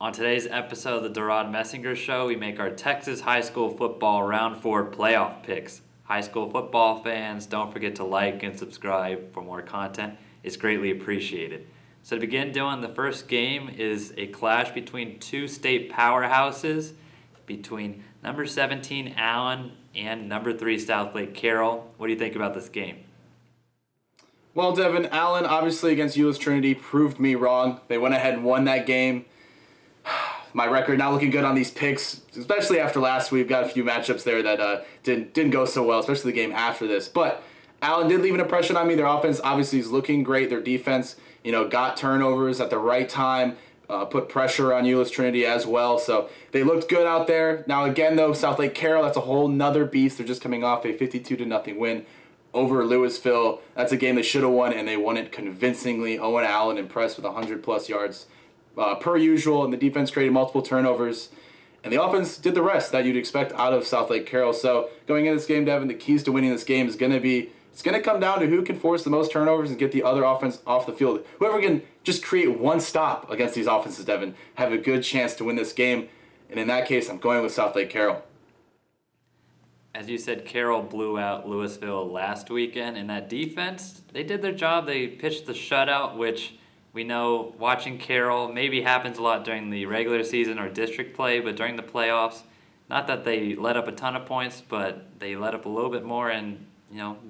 On today's episode of the DeRaud-Messinger Show, we make our Texas high school football round 4 playoff picks. High school football fans, don't forget to like and subscribe for more content. It's greatly appreciated. So to begin, Dylan, the first game is a clash between two state powerhouses, between number 17 Allen and number 3 Southlake Carroll. What do you think about this game? Well, Devon, Allen, obviously against Euless Trinity, proved me wrong. They went ahead and won that game. My record not looking good on these picks, especially after last week. Got a few matchups there that didn't go so well, especially the game after this. But Allen did leave an impression on me. Their offense obviously is looking great. Their defense, got turnovers at the right time, put pressure on Euless Trinity as well. So they looked good out there. Now again, though, Southlake Carroll, that's a whole nother beast. They're just coming off a 52-0 win over Louisville. That's a game they should have won, and they won it convincingly. Owen Allen impressed with 100-plus yards. Per usual, and the defense created multiple turnovers, and the offense did the rest that you'd expect out of Southlake Carroll. So going into this game, Devon, the keys to winning this game is going to come down to who can force the most turnovers and get the other offense off the field. Whoever can just create one stop against these offenses, Devon, have a good chance to win this game. And in that case, I'm going with Southlake Carroll. As you said, Carroll blew out Louisville last weekend, and that defense, they did their job. They pitched the shutout, which we know watching Carroll maybe happens a lot during the regular season or district play, but during the playoffs, not that they let up a ton of points, but they let up a little bit more, and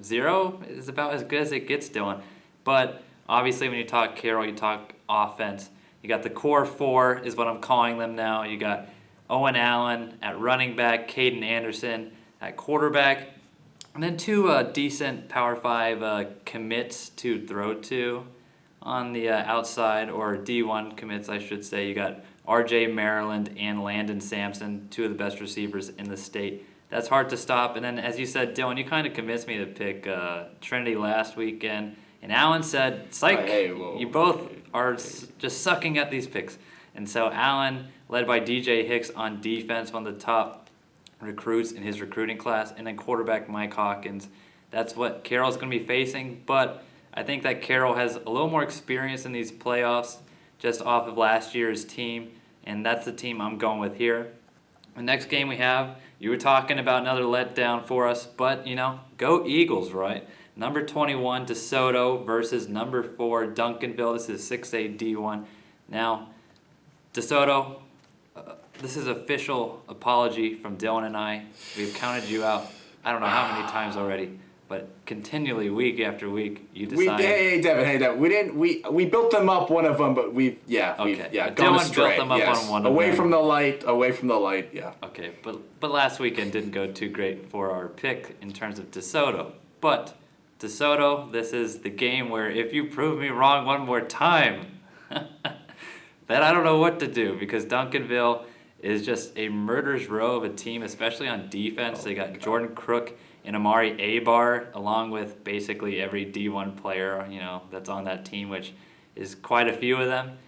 0 is about as good as it gets, Dylan. But obviously when you talk Carroll, you talk offense. You got the core 4 is what I'm calling them now. You got Owen Allen at running back, Caden Anderson at quarterback, and then 2 decent Power 5 commits to throw to on the outside, or D1 commits, I should say. You got R.J. Maryland and Landon Sampson, 2 of the best receivers in the state. That's hard to stop. And then, as you said, Dylan, you kind of convinced me to pick Trinity last weekend. And Allen said, psych, you both are just sucking at these picks. And so Allen, led by DJ Hicks on defense, one of the top recruits in his recruiting class, and then quarterback Mike Hawkins. That's what Carroll's going to be facing, but I think that Carroll has a little more experience in these playoffs just off of last year's team, and that's the team I'm going with here. The next game we have, you were talking about another letdown for us, but, go Eagles, right? Number 21, DeSoto versus number 4, Duncanville. This is 6A D1. Now, DeSoto, this is official apology from Dylan and I. We've counted you out I don't know how many times already. But continually, week after week, you decide. Hey, Devon. We built them up, one of them, but Okay. gone astray. Built them up on one of away them. from the light, yeah. Okay, but last weekend didn't go too great for our pick in terms of DeSoto. But DeSoto, this is the game where if you prove me wrong one more time, then I don't know what to do, because Duncanville is just a murderer's row of a team, especially on defense. They got Jordan Crook and Amari Abar, along with basically every D1 player, that's on that team, which is quite a few of them.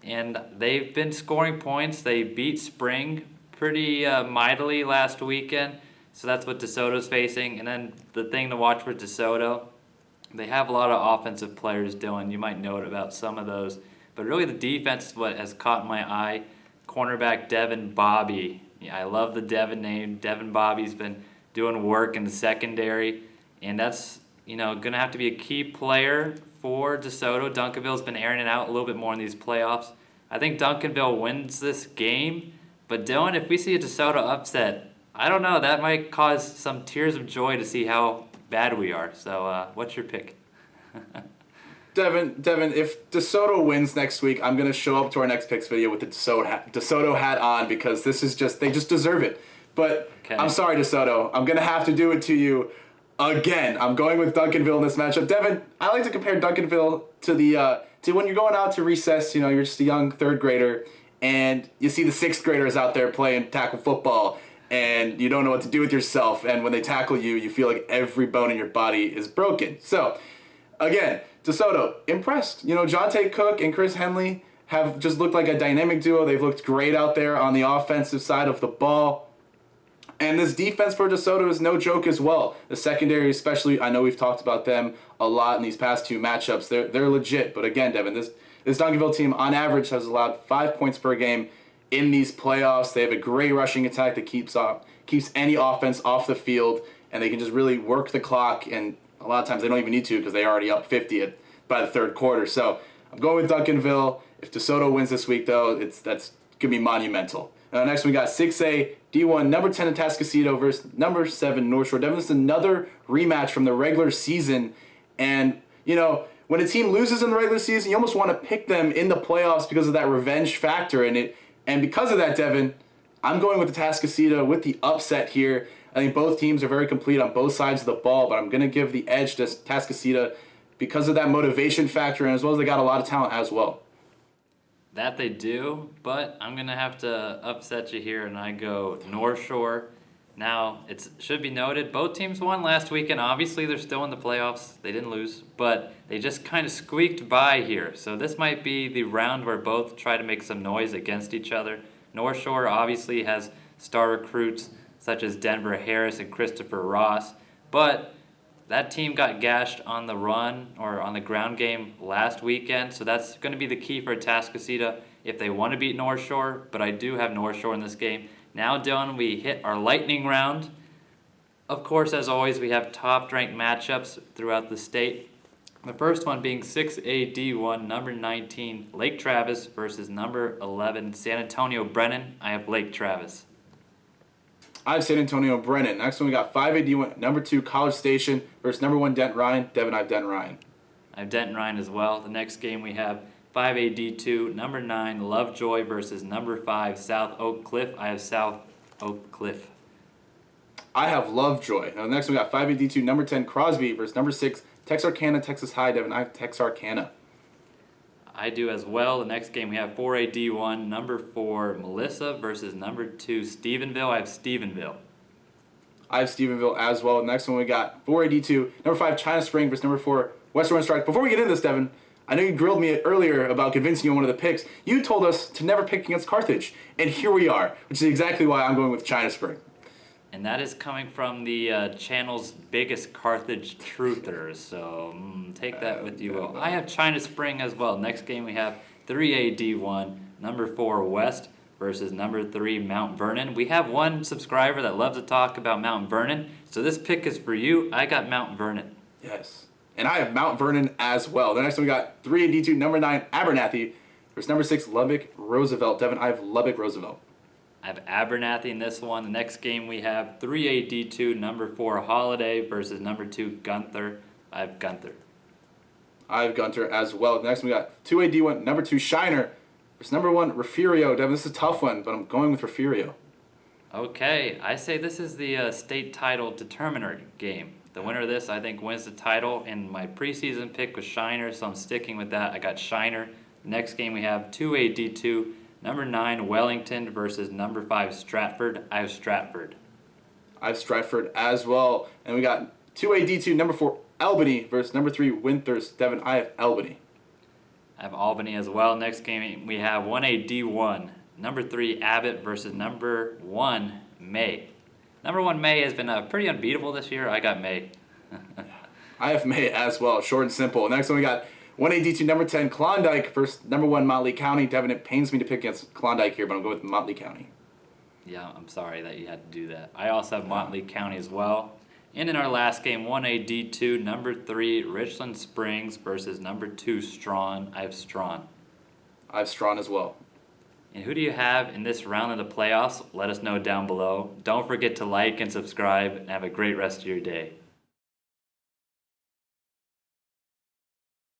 And they've been scoring points. They beat Spring pretty mightily last weekend, so that's what DeSoto's facing. And then the thing to watch for DeSoto, they have a lot of offensive players, Dylan. You might know about some of those. But really the defense is what has caught my eye. Cornerback Devon Bobby. Yeah, I love the Devon name. Devon Bobby's been doing work in the secondary, and that's going to have to be a key player for DeSoto. Duncanville's been airing it out a little bit more in these playoffs. I think Duncanville wins this game, but Dylan, if we see a DeSoto upset, I don't know, that might cause some tears of joy to see how bad we are. So what's your pick? Devon, if DeSoto wins next week, I'm going to show up to our next picks video with the DeSoto hat on, because they just deserve it. But okay. I'm sorry, DeSoto. I'm going to have to do it to you again. I'm going with Duncanville in this matchup. Devon, I like to compare Duncanville to when you're going out to recess, you're just a young third grader, and you see the sixth graders out there playing tackle football, and you don't know what to do with yourself, and when they tackle you, you feel like every bone in your body is broken. So, again, DeSoto, impressed. Jonte Cook and Chris Henley have just looked like a dynamic duo. They've looked great out there on the offensive side of the ball. And this defense for DeSoto is no joke as well. The secondary especially, I know we've talked about them a lot in these past 2 matchups. They're legit. But again, Devon, this Duncanville team on average has allowed 5 points per game in these playoffs. They have a great rushing attack that keeps any offense off the field, and they can just really work the clock. And a lot of times they don't even need to because they're already up 50 by the third quarter. So I'm going with Duncanville. If DeSoto wins this week, though, that's going to be monumental. Next we got 6A D1, number 10 Atascocita versus number 7 North Shore. Devon, this is another rematch from the regular season. And, when a team loses in the regular season, you almost want to pick them in the playoffs because of that revenge factor in it. And because of that, Devon, I'm going with Atascocita with the upset here. I think both teams are very complete on both sides of the ball, but I'm going to give the edge to Atascocita because of that motivation factor, and as well as they got a lot of talent as well. That they do, but I'm going to have to upset you here, and I go North Shore. Now, it should be noted, both teams won last weekend. Obviously, they're still in the playoffs. They didn't lose, but they just kind of squeaked by here. So this might be the round where both try to make some noise against each other. North Shore obviously has star recruits such as Denver Harris and Christopher Ross, but that team got gashed on the run or on the ground game last weekend, so that's going to be the key for Atascocita if they want to beat North Shore, but I do have North Shore in this game. Now, Dylan, we hit our lightning round. Of course, as always, we have top-ranked matchups throughout the state. The first one being 6A D1, number 19, Lake Travis versus number 11, San Antonio Brennan. I have Lake Travis. I have San Antonio Brennan. Next one we got 5A D1, number 2, College Station versus number 1, Denton Ryan. Devon, I have Denton Ryan. I have Denton Ryan as well. The next game we have 5A D2, number 9, Lovejoy versus number 5, South Oak Cliff. I have South Oak Cliff. I have Lovejoy. Now, next we got 5A D2, number 10, Crosby versus number 6, Texarkana, Texas High. Devon, I have Texarkana. I do as well. The next game we have 4A D1, number 4, Melissa versus number 2, Stephenville. I have Stephenville. I have Stephenville as well. Next one we got 4A D2, number 5, China Spring versus number 4, Western Strike. Before we get into this, Devon, I know you grilled me earlier about convincing you on one of the picks. You told us to never pick against Carthage, and here we are, which is exactly why I'm going with China Spring. And that is coming from the channel's biggest Carthage truthers, so take that with you. Well, I have China Spring as well. Next game we have 3A D1, number 4 West versus number 3 Mount Vernon. We have one subscriber that loves to talk about Mount Vernon, so this pick is for you. I got Mount Vernon. Yes. And I have Mount Vernon as well. The next one we got 3A D2, number 9 Abernathy versus number 6 Lubbock Roosevelt. Devon, I have Lubbock Roosevelt. I have Abernathy in this one. The next game we have 3A D2, number 4 Holiday versus number 2 Gunther. I have Gunther. I have Gunther as well. The next one we got 2A D1, number 2 Shiner versus number 1 Refugio. Devon, this is a tough one, but I'm going with Refugio. Okay, I say this is the state title determiner game. The winner of this, I think, wins the title, and my preseason pick was Shiner, so I'm sticking with that. I got Shiner. Next game we have 2A D2, number 9 Wellington versus number 5 Stratford. I have Stratford. I have Stratford as well. And we got 2A D2, number 4 Albany versus number 3 Winters. Devon, I have Albany. I have Albany as well. Next game we have 1A D1, number 3 Abbott versus number 1 May. Number 1 May has been pretty unbeatable this year. I got May. I have May as well. Short and simple. Next one we got 1A D2, number 10 Klondike versus number 1 Motley County. Devon, it pains me to pick against Klondike here, but I'm going with Motley County. Yeah, I'm sorry that you had to do that. I also have Motley County as well. And in our last game, 1A D2, number 3 Richland Springs versus number 2 Strawn. I have Strawn. I have Strawn as well. And who do you have in this round of the playoffs? Let us know down below. Don't forget to like and subscribe, and have a great rest of your day.